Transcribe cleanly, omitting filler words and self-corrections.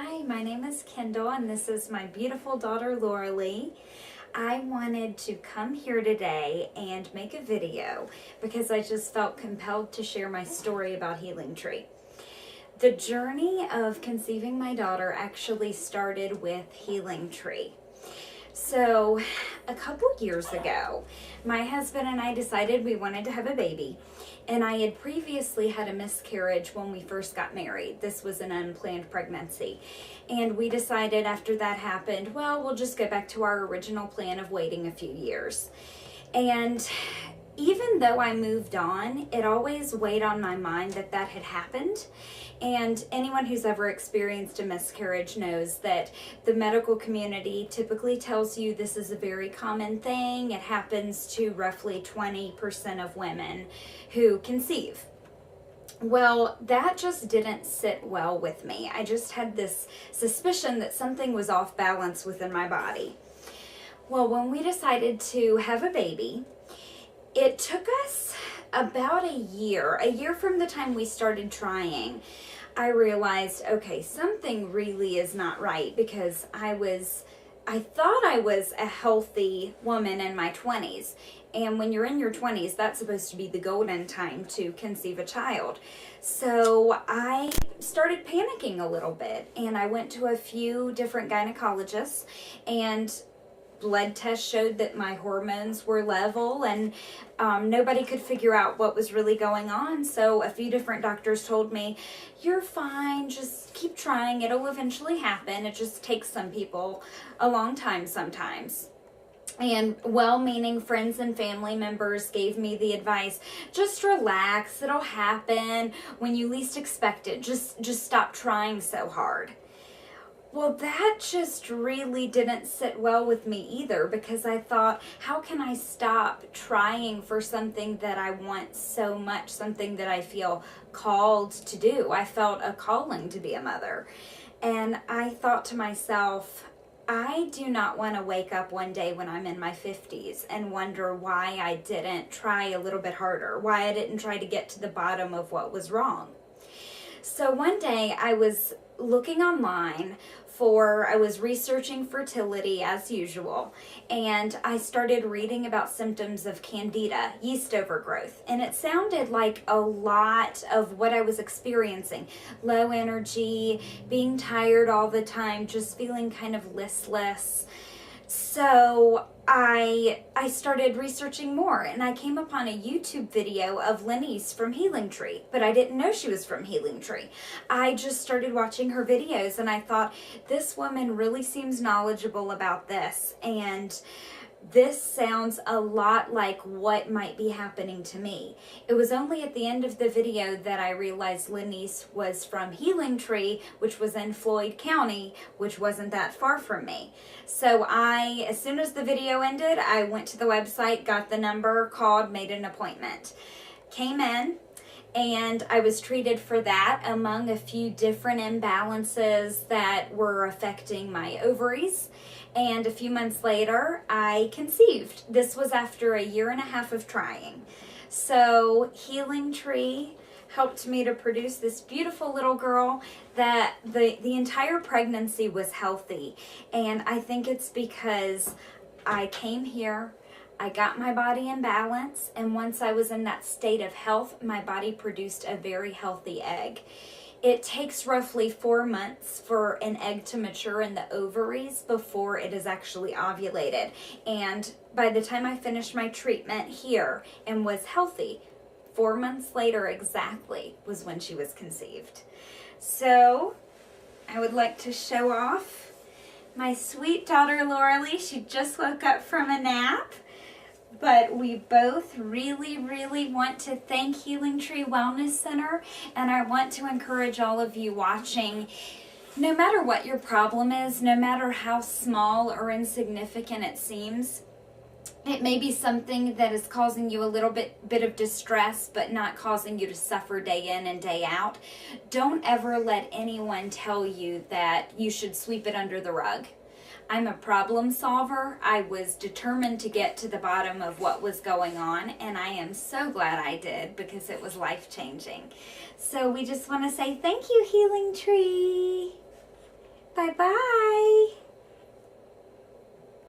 Hi, my name is Kendall and this is my beautiful daughter Laura Lee. I wanted to come here today and make a video because I just felt compelled to share my story about Healing Tree. The journey of conceiving my daughter actually started with Healing Tree. So a couple years ago, my husband and I decided we wanted to have a baby, and I had previously had a miscarriage when we first got married. This was an unplanned pregnancy, and we decided after that happened, well, we'll just go back to our original plan of waiting a few years. And even though I moved on, it always weighed on my mind that that had happened. And anyone who's ever experienced a miscarriage knows that the medical community typically tells you this is a very common thing. It happens to roughly 20% of women who conceive. Well, that just didn't sit well with me. I just had this suspicion that something was off balance within my body. Well, when we decided to have a baby, it took us about a year from the time we started trying. I realized, okay, something really is not right, because I thought I was a healthy woman in my 20s. And when you're in your 20s, that's supposed to be the golden time to conceive a child. So I started panicking a little bit, and I went to a few different gynecologists, and blood tests showed that my hormones were level, and nobody could figure out what was really going on. So a few different doctors told me, you're fine, just keep trying, it'll eventually happen. It just takes some people a long time sometimes. And well-meaning friends and family members gave me the advice, just relax, it'll happen when you least expect it. Just stop trying so hard. Well, that just really didn't sit well with me either, because I thought, how can I stop trying for something that I want so much, something that I feel called to do? I felt a calling to be a mother. And I thought to myself, I do not want to wake up one day when I'm in my 50s and wonder why I didn't try a little bit harder, why I didn't try to get to the bottom of what was wrong. So one day I was looking online I was researching fertility as usual, and I started reading about symptoms of candida, yeast overgrowth, and it sounded like a lot of what I was experiencing. Low energy, being tired all the time, just feeling kind of listless. So I started researching more, and I came upon a YouTube video of Lenny's from Healing Tree, but I didn't know she was from Healing Tree. I just started watching her videos, and I thought, this woman really seems knowledgeable about this, and this sounds a lot like what might be happening to me. It was only at the end of the video that I realized Lenny's was from Healing Tree, which was in Floyd County, which wasn't that far from me. So as soon as the video ended, I went to the website, got the number, called, made an appointment. Came in, and I was treated for that, among a few different imbalances that were affecting my ovaries. And a few months later, I conceived. This was after a year and a half of trying. So Healing Tree helped me to produce this beautiful little girl that the entire pregnancy was healthy. And I think it's because I came here, I got my body in balance, and once I was in that state of health, my body produced a very healthy egg. It takes roughly 4 months for an egg to mature in the ovaries before it is actually ovulated. And by the time I finished my treatment here and was healthy, 4 months later exactly was when she was conceived. So I would like to show off my sweet daughter Laura Lee. She just woke up from a nap. But we both really, really want to thank Healing Tree Wellness Center, and I want to encourage all of you watching, no matter what your problem is, no matter how small or insignificant it seems, it may be something that is causing you a little bit of distress, but not causing you to suffer day in and day out. Don't ever let anyone tell you that you should sweep it under the rug. I'm a problem solver. I was determined to get to the bottom of what was going on, and I am so glad I did, because it was life-changing. So we just want to say thank you, Healing Tree.